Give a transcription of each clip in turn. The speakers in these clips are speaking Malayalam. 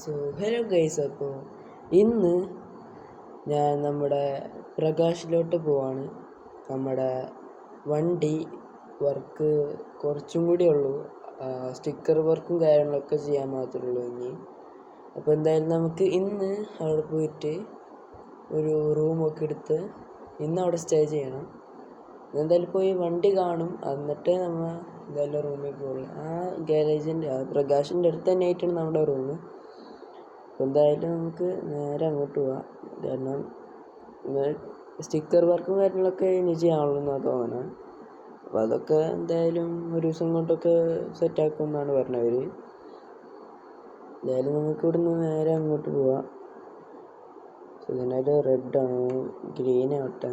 സോ ഹലോ ഗൈസ്, അപ്പോൾ ഇന്ന് ഞാൻ നമ്മുടെ പ്രകാശിലോട്ട് പോവാണ്. നമ്മുടെ വണ്ടി വർക്ക് കുറച്ചും കൂടി ഉള്ളൂ, സ്റ്റിക്കർ വർക്കും കാര്യങ്ങളൊക്കെ ചെയ്യാൻ മാത്രമേ ഉള്ളൂ ഇനി. അപ്പോൾ എന്തായാലും നമുക്ക് ഇന്ന് അവിടെ പോയിട്ട് ഒരു റൂമൊക്കെ എടുത്ത് ഇന്ന് അവിടെ സ്റ്റേ ചെയ്യണം. എന്തായാലും പോയി വണ്ടി കാണും, എന്നിട്ട് നമ്മൾ എന്തായാലും റൂമിൽ പോകുള്ളൂ. ആ ഗാരേജിൻ്റെ പ്രകാശിൻ്റെ അടുത്ത് തന്നെ ആയിട്ടാണ് നമ്മുടെ റൂം. അപ്പോൾ എന്തായാലും നമുക്ക് നേരെ അങ്ങോട്ട് പോവാം. കാരണം സ്റ്റിക്കർ വർക്കും കാര്യങ്ങളൊക്കെ ഇനി ചെയ്യാനുള്ളൂ എന്നാണ് തോന്നുന്നത്. അപ്പോൾ അതൊക്കെ എന്തായാലും ഒരു ദിവസം കൊണ്ടൊക്കെ സെറ്റാക്കുമെന്നാണ് പറഞ്ഞവർ. എന്തായാലും നമുക്ക് ഇവിടുന്ന് നേരെ അങ്ങോട്ട് പോവാം. ഇതിനൊരു റെഡാണ്, ഗ്രീൻ ആവട്ടെ.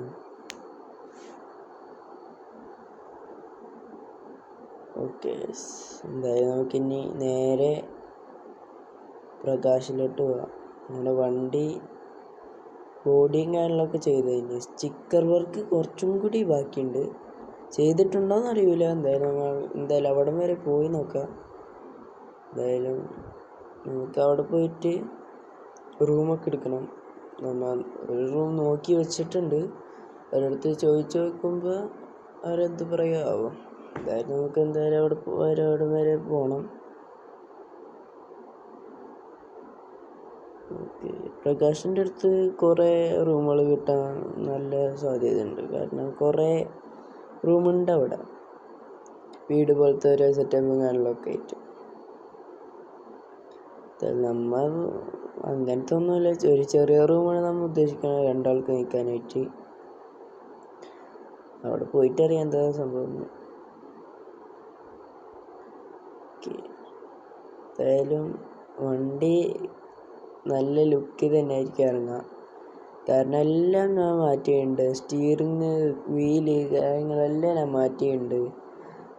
ഓക്കെ, എന്തായാലും നമുക്കിനി നേരെ പ്രകാശിലോട്ട് പോവാം. നമ്മുടെ വണ്ടി ബോഡിയും കാര്യങ്ങളൊക്കെ ചെയ്ത് കഴിഞ്ഞ് സ്റ്റിക്കർ വർക്ക് കുറച്ചും കൂടി ബാക്കിയുണ്ട്. ചെയ്തിട്ടുണ്ടോയെന്ന് അറിയില്ല. എന്തായാലും അവിടം വരെ പോയി നോക്കാം. എന്തായാലും നമുക്ക് അവിടെ പോയിട്ട് റൂമൊക്കെ എടുക്കണം. നമ്മൾ ഒരു റൂം നോക്കി വെച്ചിട്ടുണ്ട്. അവരടുത്ത് ചോദിച്ചു നോക്കുമ്പോൾ അവരെന്ത് പറയുമോ. എന്തായാലും നമുക്ക് എന്തായാലും അവിടെ വരെ പോകണം. ഓക്കെ, പ്രകാശിൻ്റെ അടുത്ത് കുറേ റൂമുകൾ കിട്ടാൻ നല്ല സാധ്യതയുണ്ട്. കാരണം കുറേ റൂമുണ്ട് അവിടെ, വീട് പോലത്തെ ഒരു സെറ്റപ്പും കാര്യങ്ങളൊക്കെ ആയിട്ട്. നമ്മൾ അങ്ങനത്തെ ഒന്നുമില്ല, ഒരു ചെറിയ റൂമാണ് നമ്മൾ ഉദ്ദേശിക്കുന്നത്, രണ്ടാൾക്ക് നിൽക്കാനായിട്ട്. അവിടെ പോയിട്ടറിയാം എന്താ സംഭവം. എന്തായാലും വണ്ടി നല്ല ലുക്കിൽ തന്നെ ആയിരിക്കും ഇറങ്ങുക. കാരണം എല്ലാം ഞാൻ മാറ്റിയിട്ടുണ്ട്. സ്റ്റിയറിങ്, വീല് കാര്യങ്ങളെല്ലാം ഞാൻ മാറ്റിയിട്ടുണ്ട്.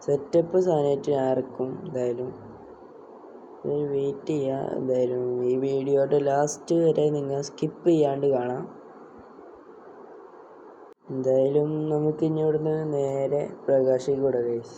സെറ്റപ്പ് സാധനമായിട്ട് ഞാൻ ഇറക്കും. എന്തായാലും വെയിറ്റ് ചെയ്യുക. എന്തായാലും ഈ വീഡിയോയുടെ ലാസ്റ്റ് വരെ നിങ്ങൾ സ്കിപ്പ് ചെയ്യാണ്ട് കാണാം. എന്തായാലും നമുക്ക് ഇനി ഇവിടുന്ന് നേരെ പ്രകാശിക്ക് വിടാം ഗൈസ്.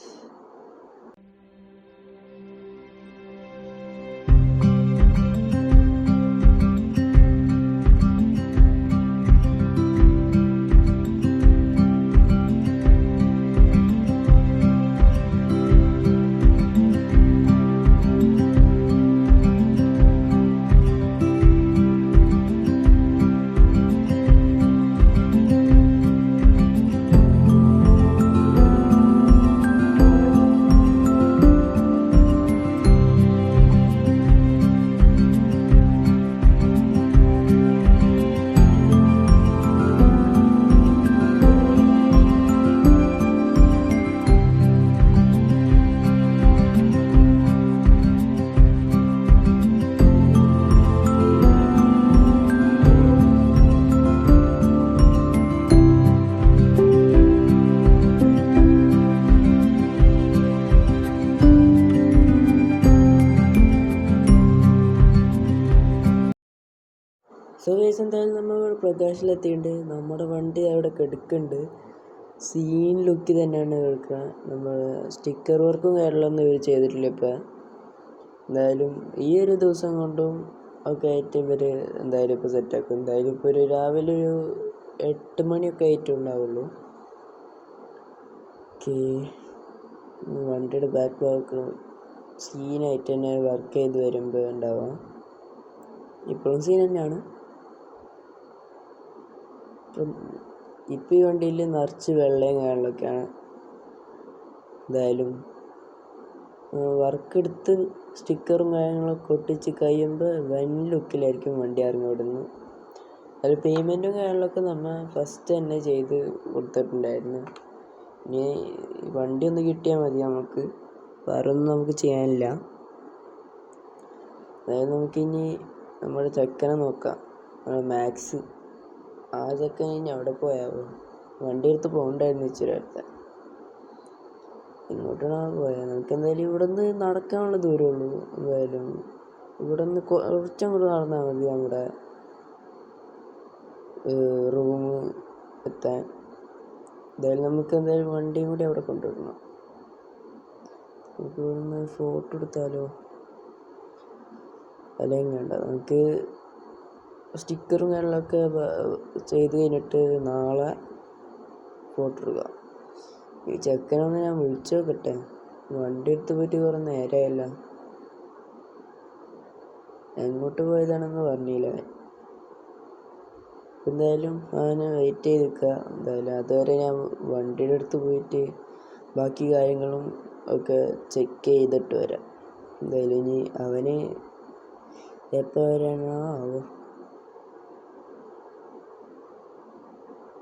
സോ ഗൈസ്, എന്തായാലും നമ്മൾ പ്രകാശിലെത്തിയിട്ടുണ്ട്. നമ്മുടെ വണ്ടി അവിടെ കിടക്കുന്നുണ്ട്. സീൻ ലുക്ക് തന്നെയാണ് കിടക്കുക. നമ്മൾ സ്റ്റിക്കർ വർക്കും കാര്യങ്ങളൊന്നും ഇവർ ചെയ്തിട്ടില്ല ഇപ്പം. എന്തായാലും ഈ ഒരു ദിവസം കൊണ്ടും ഒക്കെ ആയിട്ട് ഇവർ എന്തായാലും ഇപ്പോൾ സെറ്റാക്കും. എന്തായാലും ഇപ്പോൾ ഒരു രാവിലെ ഒരു 8 മണിയൊക്കെ ആയിട്ടുണ്ടാവുള്ളൂ. ഓക്കെ, വണ്ടിയുടെ ബാക്ക് ഭാഗത്ത് സീനായിട്ട് തന്നെ വർക്ക് ചെയ്ത് വരുമ്പോൾ ഉണ്ടാവാം. ഇപ്പോഴും സീൻ തന്നെയാണ്. ഇപ്പം ഈ വണ്ടിയിൽ നിറച്ച് വെള്ളയും കാര്യങ്ങളൊക്കെയാണ്. എന്തായാലും വർക്കെടുത്ത് സ്റ്റിക്കറും കാര്യങ്ങളൊക്കെ ഒട്ടിച്ച് കഴിയുമ്പോൾ വൻ ലുക്കിലായിരിക്കും വണ്ടി ഇറങ്ങി വിടുന്നു. അതിൽ പേയ്മെൻറ്റും കാര്യങ്ങളൊക്കെ നമ്മൾ ഫസ്റ്റ് തന്നെ ചെയ്ത് കൊടുത്തിട്ടുണ്ടായിരുന്നു. ഇനി വണ്ടി ഒന്ന് കിട്ടിയാൽ മതി നമുക്ക്, വേറെ ഒന്നും നമുക്ക് ചെയ്യാനില്ല. അതായത് നമുക്കിനി നമ്മുടെ ചെക്കനെ നോക്കാം, മാക്സ്. ആ ചെക്കൻ ഇനി അവിടെ പോയാവോ. വണ്ടി എടുത്ത് പോകണ്ടായിരുന്നു ഇച്ചിരി അടുത്ത. ഇങ്ങോട്ടാണ് പോയത്. നമുക്ക് എന്തായാലും ഇവിടെ നിന്ന് നടക്കാനുള്ള ദൂരമുള്ളൂ. എന്തായാലും ഇവിടെ നിന്ന് കുറച്ചും കൂടെ നടന്നാൽ മതി നമ്മുടെ റൂം എത്താൻ. എന്തായാലും നമുക്ക് എന്തായാലും വണ്ടിയും കൂടി അവിടെ കൊണ്ടുവരണം. നമുക്ക് ഇവിടുന്ന് ഫോട്ടോ എടുത്താലോ. അല്ലെങ്കിൽ വേണ്ട, നമുക്ക് സ്റ്റിക്കറും കാര്യങ്ങളൊക്കെ ചെയ്ത് കഴിഞ്ഞിട്ട് നാളെ ഫോട്ടോ എടുക്കാം. ഈ ചെക്കനൊന്ന് ഞാൻ വിളിച്ചു നോക്കട്ടെ, വണ്ടി എടുത്ത് പോയിട്ട് കുറേ നേരമായല്ല. എങ്ങോട്ട് പോയതാണെന്ന് പറഞ്ഞില്ല. എന്തായാലും അവന് വെയിറ്റ് ചെയ്ത് നിൽക്കുക. എന്തായാലും അതുവരെ ഞാൻ വണ്ടിയുടെ അടുത്ത് പോയിട്ട് ബാക്കി കാര്യങ്ങളും ഒക്കെ ചെക്ക് ചെയ്തിട്ട് വരാം. എന്തായാലും ഇനി അവന് എപ്പോൾ വരാനോ ആവോ.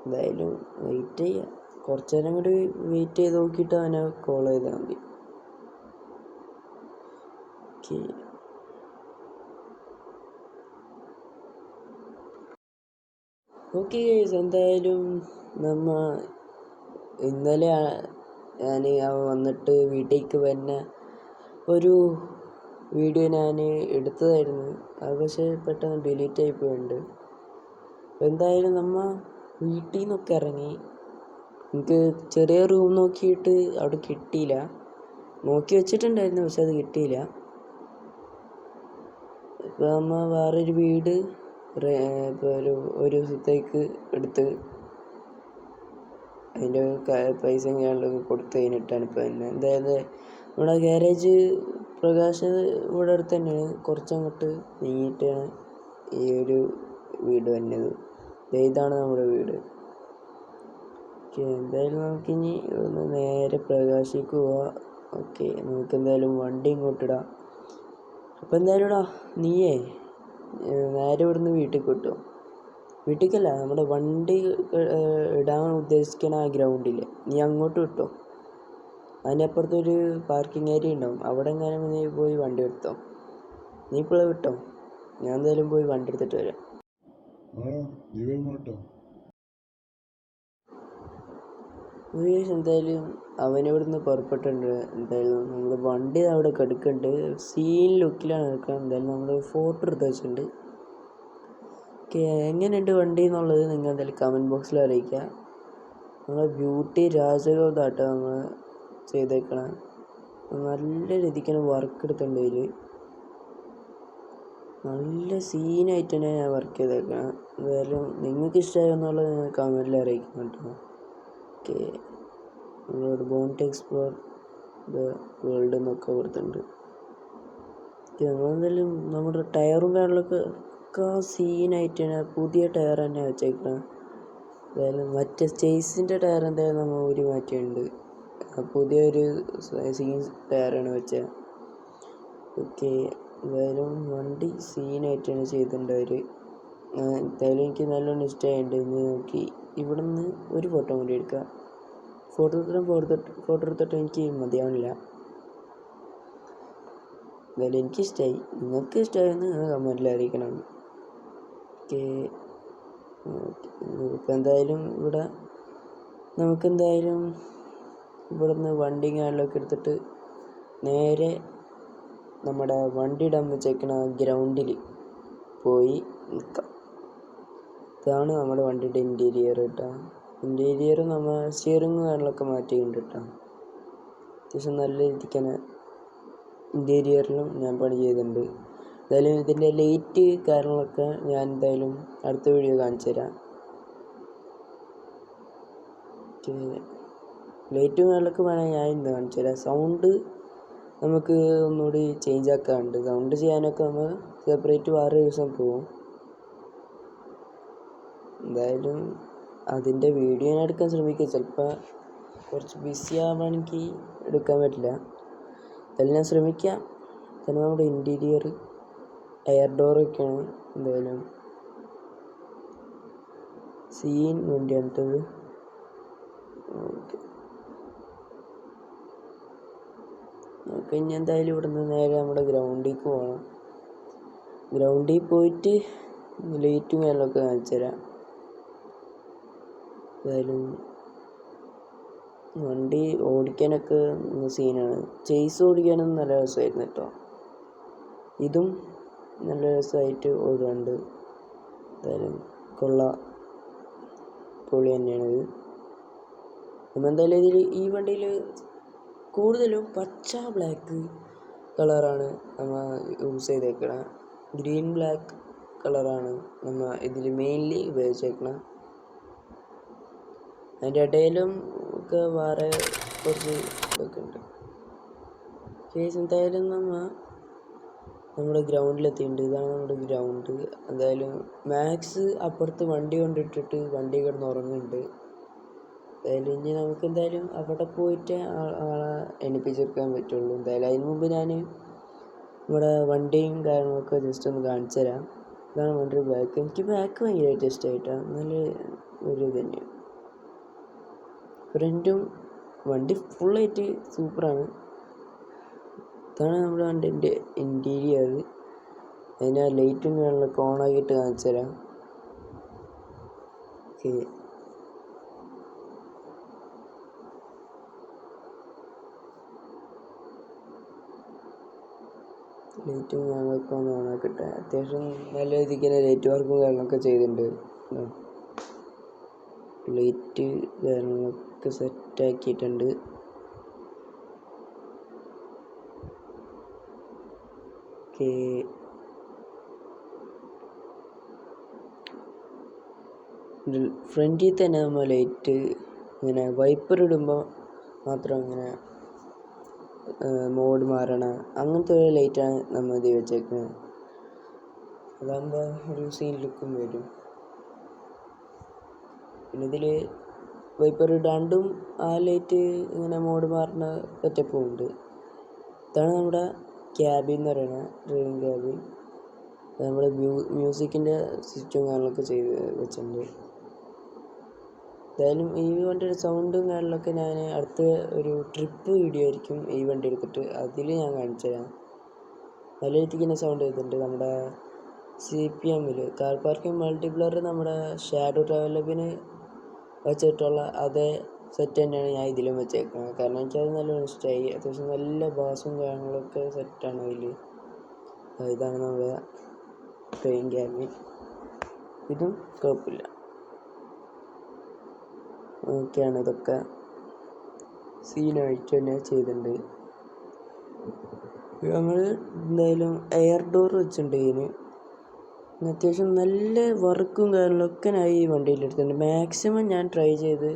എന്തായാലും വെയിറ്റ് ചെയ്യാം. കുറച്ച് നേരം കൂടി വെയിറ്റ് ചെയ്ത് നോക്കിയിട്ട് അവനെ കോൾ ചെയ്താൽ മതി. ഓക്കെ ഗൈസ്, എന്തായാലും ഇന്നലെ ഞാൻ അവൻ വന്നിട്ട് വീട്ടിലേക്ക് വരുന്ന ഒരു വീഡിയോ ഞാൻ എടുത്തതായിരുന്നു. അത് പക്ഷേ പെട്ടെന്ന് ഡിലീറ്റ് ആയിപ്പോയിട്ടുണ്ട്. എന്തായാലും വീട്ടിൽ നിന്നൊക്കെ ഇറങ്ങി. എനിക്ക് ചെറിയ റൂം നോക്കിയിട്ട് അവിടെ കിട്ടിയില്ല. നോക്കി വെച്ചിട്ടുണ്ടായിരുന്നു, പക്ഷെ അത് കിട്ടിയില്ല. ഇപ്പം വേറൊരു വീട് ഇപ്പോൾ ഒരു ദിവസത്തേക്ക് എടുത്ത് അതിൻ്റെ പൈസയും കാര്യങ്ങളൊക്കെ കൊടുത്ത് കഴിഞ്ഞിട്ടാണ് ഇപ്പോൾ തന്നെ. എന്തായാലും നമ്മുടെ ഗാരേജ് പ്രകാശ് ഇവിടെ അടുത്ത് തന്നെയാണ്. കുറച്ചങ്ങോട്ട് നീങ്ങിയിട്ടാണ് ഈ ഒരു വീട് വന്നത്. ഇതാണ് നമ്മുടെ വീട്. ഓക്കെ, എന്തായാലും നമുക്കിനി ഒന്ന് നേരെ പ്രകാശിക്ക് പോവാം. ഓക്കെ, നമുക്കെന്തായാലും വണ്ടി ഇങ്ങോട്ടിടാം. അപ്പോൾ എന്തായാലും നീയേ നേരെ ഇവിടുന്ന് വീട്ടിൽ കിട്ടും. വീട്ടിലേക്കല്ല, നമ്മുടെ വണ്ടി ഇടാൻ ഉദ്ദേശിക്കണ ആ ഗ്രൗണ്ടിൽ നീ അങ്ങോട്ട് വിട്ടോ. അതിനപ്പുറത്തൊരു പാർക്കിംഗ് ഏരിയ ഉണ്ടാവും, അവിടെ എങ്ങാനും നീ പോയി വണ്ടി എടുത്തോ. നീ ഇപ്പോഴേ വിട്ടോ, ഞാൻ എന്തായാലും പോയി വണ്ടി എടുത്തിട്ട് വരാം. എന്തായാലും അവനിവിടുന്ന് പുറപ്പെട്ടിട്ടുണ്ട്. എന്തായാലും നമ്മുടെ വണ്ടി അവിടെ കിടക്കുന്നുണ്ട്, സീൻ ലുക്കിലാണ് കിടക്കുക. എന്തായാലും നമ്മൾ ഫോട്ടോ എടുത്ത് വെച്ചിട്ടുണ്ട്. ഓക്കെ, എങ്ങനെയുണ്ട് വണ്ടി എന്നുള്ളത് നിങ്ങൾ എന്തായാലും കമൻറ്റ് ബോക്സിൽ അറിയിക്കുക. നമ്മളെ ബ്യൂട്ടി രാജകോതാട്ടോ നമ്മൾ ചെയ്തേക്കണം. നല്ല രീതിക്കാണ് വർക്ക് എടുത്തിട്ടുണ്ട്. അതിൽ നല്ല സീനായിട്ട് തന്നെ ഞാൻ വർക്ക് ചെയ്തേക്കണം. എന്തായാലും നിങ്ങൾക്ക് ഇഷ്ടമായോ എന്നുള്ളത് നിങ്ങൾ കമൻറ്റിൽ അറിയിക്കണം കേട്ടോ. ഓക്കെ, നമ്മളോട് born to explore the world എന്നൊക്കെ കൊടുത്തിട്ടുണ്ട്. നമ്മളെന്തായാലും നമ്മുടെ ടയറും കാര്യങ്ങളൊക്കെ സീനായിട്ടാണ്, പുതിയ ടയർ തന്നെ വെച്ചേക്കണം. എന്തായാലും മറ്റേ ചേസിൻ്റെ ടയർ എന്തായാലും നമ്മൾ ഊരി മാറ്റിയിട്ടുണ്ട്. പുതിയൊരു സീൻ ടയറാണ് വെച്ചത്. ഓക്കെ, എന്തായാലും വണ്ടി സീനായിട്ടാണ് ചെയ്തിട്ടുണ്ട് അവർ. എന്തായാലും എനിക്ക് നല്ലോണം ഇഷ്ടമായിട്ടുണ്ട്. ഇനി നോക്കി ഇവിടുന്ന് ഒരു ഫോട്ടോ കൂടി എടുക്കാം. ഫോട്ടോ എടുത്തിട്ട് എനിക്ക് മതിയാവണില്ല. എന്തായാലും എനിക്കിഷ്ടമായി. നിങ്ങൾക്ക് ഇഷ്ടമായെന്ന് നിങ്ങൾ കമൻറ്റിൽ അറിയിക്കണം. ഓക്കെ, ഇപ്പം എന്തായാലും നമുക്കെന്തായാലും ഇവിടുന്ന് വണ്ടി കാര്യങ്ങളൊക്കെ എടുത്തിട്ട് നേരെ നമ്മുടെ വണ്ടി ഇടാൻ വെച്ചേക്കണ ഗ്രൗണ്ടിൽ പോയി നിൽക്കാം. ഇതാണ് നമ്മുടെ വണ്ടിയുടെ ഇൻറ്റീരിയർ കേട്ടോ. ഇൻറ്റീരിയർ നമ്മൾ സ്റ്റിയറിങ് കാര്യങ്ങളൊക്കെ മാറ്റിയിട്ടുണ്ട് കേട്ടോ. അത്യാവശ്യം നല്ല രീതിക്കാണ് ഇൻറ്റീരിയറിലും ഞാൻ പണി ചെയ്തിട്ടുണ്ട്. എന്തായാലും ഇതിൻ്റെ ലൈറ്റ് കാര്യങ്ങളൊക്കെ ഞാൻ എന്തായാലും അടുത്ത വീഡിയോ കാണിച്ചു തരാം. ലൈറ്റും കാര്യങ്ങളൊക്കെ വേണമെങ്കിൽ ഞാൻ ഇന്ന് കാണിച്ചു തരാം. സൗണ്ട് നമുക്ക് ഒന്നുകൂടി ചേഞ്ച് ആക്കാറുണ്ട്. സൗണ്ട് ചെയ്യാനൊക്കെ നമ്മൾ സെപ്പറേറ്റ് വേറെ ദിവസം പോവും. എന്തായാലും അതിൻ്റെ വീഡിയോ ഞാൻ എടുക്കാൻ ശ്രമിക്കുക. ചിലപ്പോൾ കുറച്ച് ബിസി ആവുകയാണെങ്കിൽ എടുക്കാൻ പറ്റില്ല. എന്തായാലും ഞാൻ ശ്രമിക്കാം. പിന്നെ നമ്മുടെ ഇൻറ്റീരിയർ എയർ ഡോറൊക്കെയാണ്. എന്തായാലും സീൻ വണ്ടിയാണ് കേട്ടത്. ഓക്കെ, നമുക്ക് ഇനി എന്തായാലും ഇവിടുന്ന് നേരെ നമ്മുടെ ഗ്രൗണ്ടിലേക്ക് പോകണം. ഗ്രൗണ്ടിൽ പോയിട്ട് ലൈറ്റും കാര്യങ്ങളൊക്കെ കാണിച്ചു തരാം. എന്തായാലും വണ്ടി ഓടിക്കാനൊക്കെ സീനാണ്. ചേസ് ഓടിക്കാനും നല്ല രസമായിരുന്നു കേട്ടോ. ഇതും നല്ല രസമായിട്ട് ഓടുന്നുണ്ട്. എന്തായാലും കൊള്ളാം, പൊളി തന്നെയാണിത്. നമ്മൾ എന്തായാലും ഈ വണ്ടിയിൽ കൂടുതലും പച്ച ബ്ലാക്ക് കളറാണ് നമ്മൾ യൂസ് ചെയ്തേക്കണത്. ഗ്രീൻ ബ്ലാക്ക് കളറാണ് നമ്മൾ ഇതിൽ മെയിൻലി ഉപയോഗിച്ചേക്കണം. അതിൻ്റെ ഇടയിലും ഒക്കെ വേറെ കുറച്ച് ഇതൊക്കെ ഉണ്ട്. കേസ് എന്തായാലും നമ്മുടെ ഗ്രൗണ്ടിലെത്തിയിട്ടുണ്ട്. ഇതാണ് നമ്മുടെ ഗ്രൗണ്ട്. എന്തായാലും മാക്സ് അപ്പുറത്ത് വണ്ടി കൊണ്ടിട്ടിട്ട് വണ്ടി കിടന്ന് ഉറങ്ങുന്നുണ്ട്. എന്തായാലും ഇനി നമുക്ക് എന്തായാലും അവിടെ പോയിട്ട് ആളെ എണിപ്പിച്ചെടുക്കാൻ പറ്റുള്ളൂ. എന്തായാലും അതിന് മുമ്പ് ഞാൻ നമ്മുടെ വണ്ടിയും കാര്യങ്ങളൊക്കെ ജസ്റ്റ് ഒന്ന് കാണിച്ചു തരാം. ഇതാണ് വണ്ടിയുടെ ബാക്ക്. എനിക്ക് ബാക്ക് ഭയങ്കരമായിട്ട് ഇഷ്ടമായിട്ടാണ്. നല്ല ഒരു ഇത് തന്നെയാണ്. ഫ്രണ്ടും വണ്ടി ഫുള്ളായിട്ട് സൂപ്പറാണ്. ഇതാണ് നമ്മുടെ വണ്ടീൻ്റെ ഇൻറ്റീരിയർ. അതിന് ലൈറ്റും കാര്യങ്ങളൊക്കെ ഓണാക്കിയിട്ട് കാണിച്ചു തരാം. ഓക്കെ, ലൈറ്റും കാര്യങ്ങളൊക്കെ ഒന്ന് ഓണാക്കട്ടെ. അത്യാവശ്യം നല്ല രീതിക്ക് തന്നെ ലൈറ്റ് വർക്കും കാര്യങ്ങളൊക്കെ ചെയ്തിട്ടുണ്ട്. ലൈറ്റ് കാര്യങ്ങളൊക്കെ സെറ്റാക്കിയിട്ടുണ്ട്. ഓക്കെ, ഫ്രണ്ടിൽ തന്നെ നമ്മൾ ലൈറ്റ് ഇങ്ങനെ വൈപ്പർ ഇടുമ്പോൾ മാത്രം ഇങ്ങനെ മോഡ് മാറണ അങ്ങനത്തെ ഒരു ലൈറ്റാണ് നമ്മൾ ഇത് വെച്ചേക്കുന്നത്. അതാകുമ്പോൾ ഒരു സീൻ ലുക്കും വരും. പിന്നെ ഇതിൽ വൈപ്പർ ഇടാണ്ടും ആ ലൈറ്റ് ഇങ്ങനെ മോഡ് മാറുന്ന സെറ്റപ്പും ഉണ്ട്. ഇതാണ് നമ്മുടെ ക്യാബിൻ എന്ന് പറയുന്നത്, ഡ്രൈവിംഗ് ക്യാബിൻ. നമ്മുടെ മ്യൂസിക്കിൻ്റെ സ്വിച്ചും കാര്യങ്ങളൊക്കെ ചെയ്ത് വെച്ചിട്ടുണ്ട്. എന്തായാലും ഈ വണ്ടിയുടെ സൗണ്ടും കാര്യങ്ങളൊക്കെ ഞാൻ അടുത്ത ഒരു ട്രിപ്പ് വീഡിയോ ആയിരിക്കും ഈ വണ്ടി എടുത്തിട്ട് അതിൽ ഞാൻ കാണിച്ചു തരാം. നല്ല രീതിക്ക് തന്നെ സൗണ്ട് ചെയ്തിട്ടുണ്ട്. നമ്മുടെ CPM കാർ പാർക്കിംഗ് മൾട്ടിപ്ലർ നമ്മുടെ ഷാഡോ ട്രാവലബിന് വെച്ചിട്ടുള്ള അതേ സെറ്റ് തന്നെയാണ് ഞാൻ ഇതിലും വെച്ചേക്കുന്നത്. കാരണം എനിക്കത് നല്ലോണം ഇഷ്ടമായി. അത്യാവശ്യം നല്ല ബാസും കാര്യങ്ങളൊക്കെ സെറ്റാണ് അതിൽ. ഇതാണ് നമ്മുടെ ട്രെയിൻ ക്യാബിൻ. ഇതും കുഴപ്പമില്ല, ഓക്കെയാണ്. ഇതൊക്കെ സീനായിട്ട് തന്നെ ചെയ്തിട്ടുണ്ട്. ഞങ്ങൾ എന്തായാലും എയർ ഡോർ വെച്ചിട്ടുണ്ട്. ഇതിന് അത്യാവശ്യം നല്ല വർക്കും കാര്യങ്ങളൊക്കെ ഞാൻ ഈ വണ്ടിയിൽ എടുത്തിട്ടുണ്ട്. മാക്സിമം ഞാൻ ട്രൈ ചെയ്ത്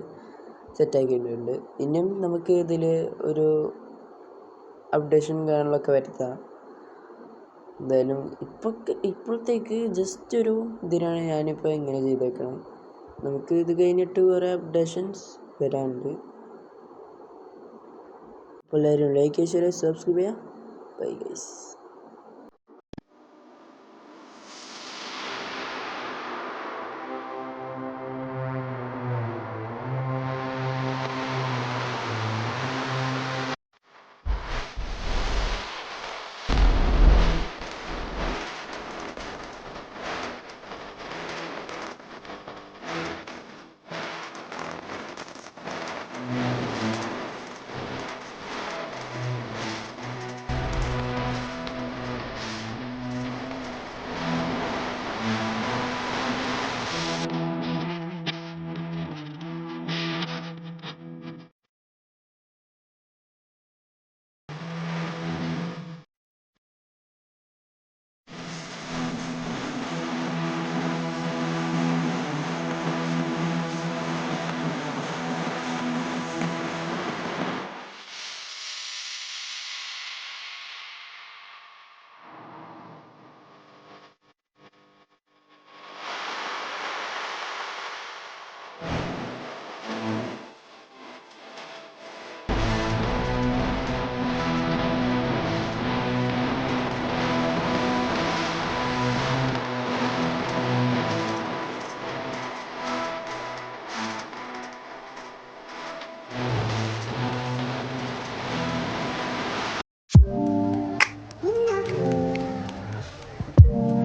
സെറ്റാക്കിയിട്ടുണ്ട്. ഇനിയും നമുക്ക് ഇതിൽ ഒരു അപ്ഡേഷൻ കാര്യങ്ങളൊക്കെ വരുത്താം. എന്തായാലും ഇപ്പോഴത്തേക്ക് ജസ്റ്റ് ഒരു ഇതിനാണ് ഞാനിപ്പോൾ ഇങ്ങനെ ചെയ്തേക്കണം. നമുക്ക് ഇത് കഴിഞ്ഞിട്ട് കുറേ അപ്ഡേഷൻസ് വരാനുണ്ട്. അപ്പോൾ എല്ലാവരും ലൈക്ക് ചെയ്യുക, സബ്സ്ക്രൈബ് ചെയ്യുക. Bye guys.